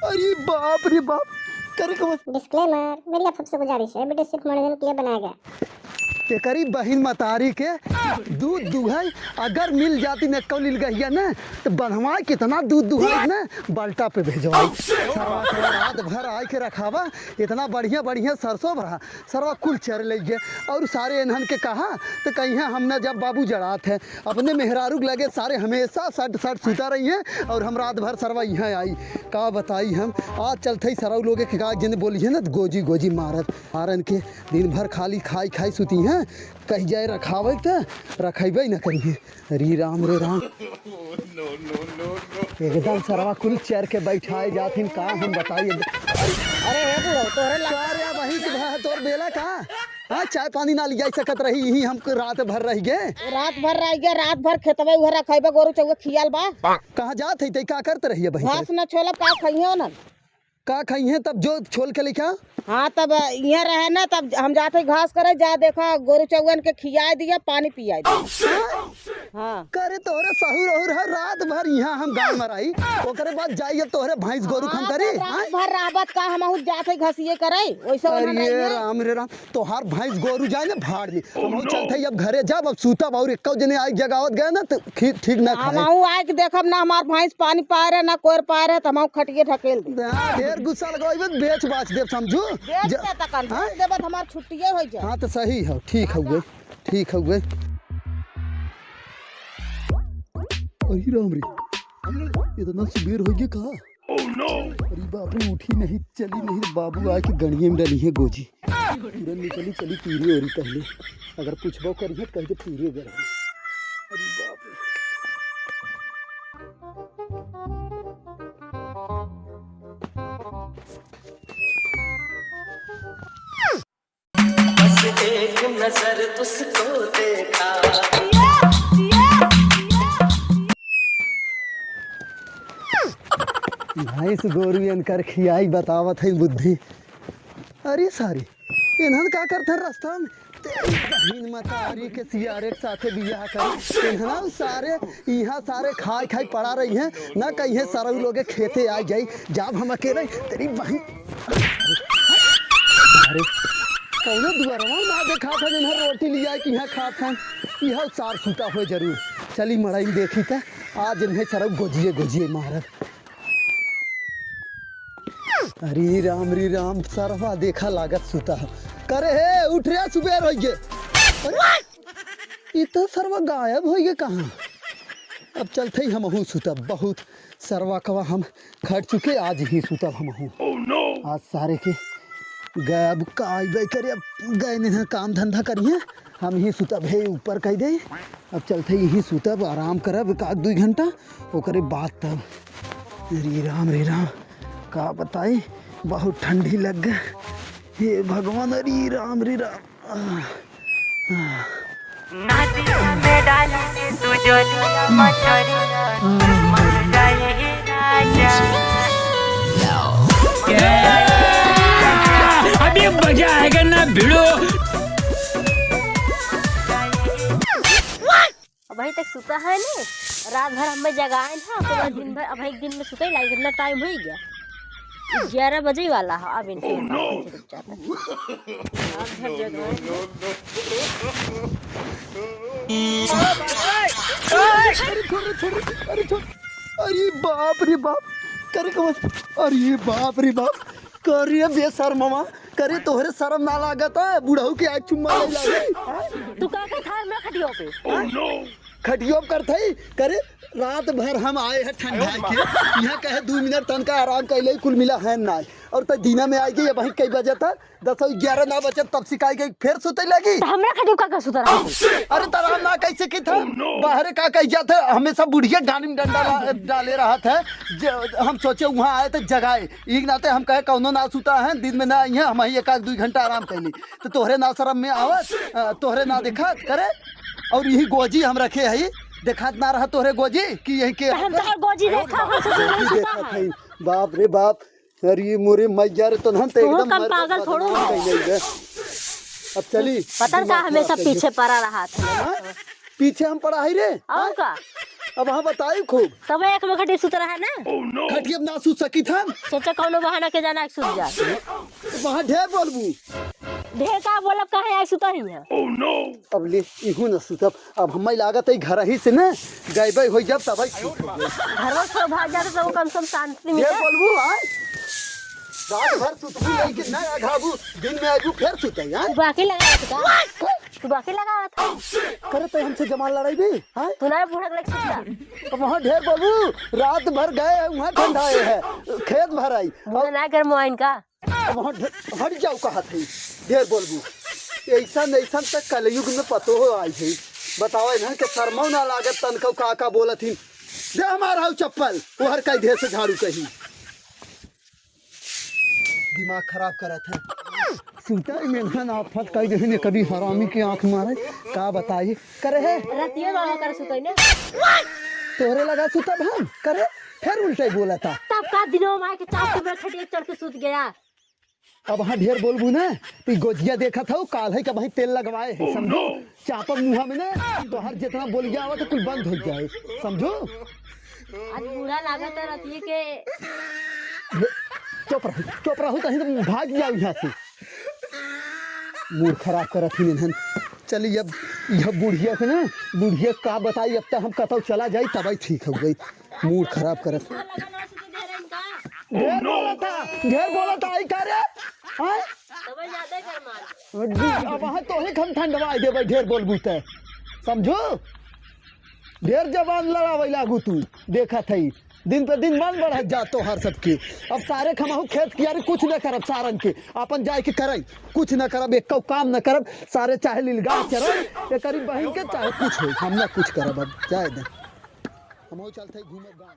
अरे बाप रे बाप। करे डिस्क्लेमर, मेरी आप सबसे गुजारिश है, वीडियो सिर्फ मनोरंजन के लिए बनाया गया। करी बहिन मतारी के दूध दुहाई अगर मिल जाती न कौलिल गहिया न तो बनवा कितना दूध दुहाई न बाल्टा पे भेजवाई। रात भर आए के रखावा इतना बढ़िया बढ़िया सरसों भरा सरवा कुल चर ले गए और सारे इन्हन के कहा तो कहीं हमने जब बाबू जड़ात है अपने मेहरारू लगे सारे हमेशा सट सट सुता रही हैं और हम रात भर सरवा यहाँ आई का बताई हम आज चलते ही सरव लोग के का जिन बोली है ना गोजी गोजी मारत आरन के दिन भर खाली खाई खाई सुती हैं कहीं जाए रखावे तो रखेबे न करिए। री राम रे राम एकदम सरवा कुल चेयर के बैठाए जाथिन का हम बताइए। अरे हे बुढ़ो तोरे या वही तोर बेला का हाँ चाय पानी ना लिया सकत रही ही हम रात भर रह गए रात भर खेतवे उहर रखेबे गोरु चौके खियाल बा कहाँ जात है का करते रहिए भाई घास न छोला का खइयो न का खाई है तब जो छोल के लिखा। हाँ तब यहाँ रहे ना तब हम जाते घास करे जा देखा गोरु चौगन के खियाए दिया पानी पियाए दिया। हाँ करे तोहरे सहूर और हर रात भर यहाँ हम गाँव में रही ओकरे बाद जाइए तोहरे भैंस गोरु खम करे रात भर राबत का हम जाते घसिए करे वैसे। अरे राम रे राम तोहार भैंस गोरु जाए ना भाड़ में हम चलते अब घरे जब अब सूता और एक जने आए जगावत गए ना तो ठीक ना हम आए के देखब ना हमार भैंस पानी पाए रहे ना कोर पाए रहे तो हम खटिए ढकेल ढेर गुस्सा लगावे बेच बाच देव समझो हमार छुट्टिए हो जाए। हाँ तो सही है ठीक हो गए। अरे राम रे इतना सुबेर हो गया कहा। अरे बाप रे उठी नहीं चली नहीं बाबू आके गणिये में डली है गोजी तुरंत निकली चली पीरी हो रही पहले अगर पूछबो करिए कह के पीरी हो गया। अरे बाप रे एक नजर तुझको देखा। भैंस गोरु इनकर खियाई बतावत है बुद्धि। अरे सारी इन्हन का करते रास्ता में बहिन मतारी के सियारे के साथे बियाह कर इन्हना सारे यहाँ सारे खाई खाई पड़ा रही हैं ना कहीं सारे लोग खेते आ जाई जब हम अकेले तेरी बहन अरे कौनो दुआरवा ना देखा था जिन्हें रोटी लिया कि यहाँ खा था यह सार सूता हो जरूर चली मड़ाई देखी था आज इन्हें सरब गोजिए मारत। अरे राम सरवा देखा लागत सूता करे हे उठ रहा सुबह हो गए ये तो सरवा गायब हो गए कहाँ। अब चलते ही हम हूँ सूता बहुत सरवा कवा हम खट चुके आज ही सूता हम हूँ आज सारे के गए अब काई करे अब गए नहीं काम धंधा करिए हम ही सुता भे ऊपर कह दे अब चलते यही सुतब आराम करब एक दू घंटा ओकरे बाद तब। रे राम का बताई बहुत ठंडी लग गए हे भगवान। रे राम अभी मजा आएगा ना भिड़ो। अभी तक सुता है ना रात भर हमें जगाए था तो दिन भर अब एक दिन में सुते लाइक इतना टाइम हो गया 11 बजे वाला है अब इनके अरे बाप रे बाप करे अरे बाप रे बाप करिए बेसर मामा करे तोहरे शर्म ना लागत है बुढ़ऊ के आँख चुम्मा ले लागे तू का था मैं खटियो पे खटियो करते ही करे रात भर हम आए हैं ठंडा के यहाँ कहे 2 मिनट तन का आराम कर ले कुल मिला है ना और तो दीना में आई गई वही कई बजे था 10-11 ना बजे तब सिखाई गई फिर सुते लगी तो हमरा खटियो का सुता रहा अरे तराम ना कैसे की था बाहर का कह जाते हमेशा बुढ़िया डानी में डंडा डाले रहा था हम सोचे वहाँ आए तो जगाए एक नाते हम कहे कौनो ना सुता है दिन में ना आई है हम ही 1-2 घंटा आराम कर ली तो तोहरे ना शर्म में आवत तोहरे ना देखा करे और यही गोजी हम रखे है देखा ना रहा तोहरे गोजी कि यही के गोजी देखा था बाप रे बाप अरे मोरे मैया रे तो एकदम पागल थोड़ो अब चली पता का हमेशा पीछे पड़ा रहा था। हाँ? पीछे हम पड़ा ही रे। और का अब वहाँ बताई खूब तब एक में खटी सुत रहा ना। खटिया ना सूत सकी था सोचा कौनो बहाना के जाना सुत जा। वहाँ ढेर बोलबू ढेर का बोलब कहे आई सुता ही है। अब ले इहू न सुतब। अब हमें लागत है घर ही से न गए हो जब तब घर में सब भाग जाते तो कम से कम शांति ढेर मिले। बोलबू आय रात भर सुतबू नहीं कि ना घाबू दिन में आजू फिर सुते यार। तू बाकी लगा था तू बाकी लगा था करे तो हमसे जमाल लड़ाई भी हाय तू ना बूढ़ा लग सकता। अब वहाँ ढेर बोलबू रात भर गए वहाँ ठंडाए है खेत भर आई बूढ़ा ना कर मोइन का वहाँ हट जाओ कहा थी ढेर बोलबू ऐसा ऐसा तक कलयुग में पतो हो आई थी बताओ ना कि शर्मो ना लागत तनको का बोलत ही दे हमारा चप्पल वो हर कई ढेर से झाड़ू कही दिमाग खराब करत है सुता ही मेहनत आफत कई देने कभी हरामी की आंख मारे का बताइए करे है रतिये बाबा कर सुतई ना तोरे लगा सुता भान करे फिर उल्टे बोला था तब का दिनों में के चाप के खटिया चढ़ के सूत गया। अब वहाँ ढेर बोलबू ना तो गोजिया देखा था काल है का वही तेल लगवाए है समझो चापा मुँह में ना तो हर जितना बोल गया हुआ तो कुल बंद हो जाए समझो। आज बूढ़ा लागत है रतिये के चुप रहो कहीं तो भाग जाओ यहाँ से मूड खराब करत ही नहीं। चलिए अब यह बुढ़िया से ना बुढ़िया का बताई अब तक हम कतौ चला जाई तब ठीक हो गई मूड खराब करत ढेर बोला था आई का रे हाँ? तब ज्यादा कर मार अब वहाँ तो ही हम ठंडवा देवे ढेर बोलबू ते समझो ढेर जवान लड़ावे लागू तू देखा थी दिन पे दिन मन बढ़ जा तो हर सबके अब सारे खमाहू खेत कियारी कुछ न करब सारन के अपन जाए के करई कुछ न करब एक काम न करब सारे चाहे लीलगाह चरब एक बहन के चाहे कुछ हो हम ना कुछ करब अब जाए दे हम चलते घूमब गाँव।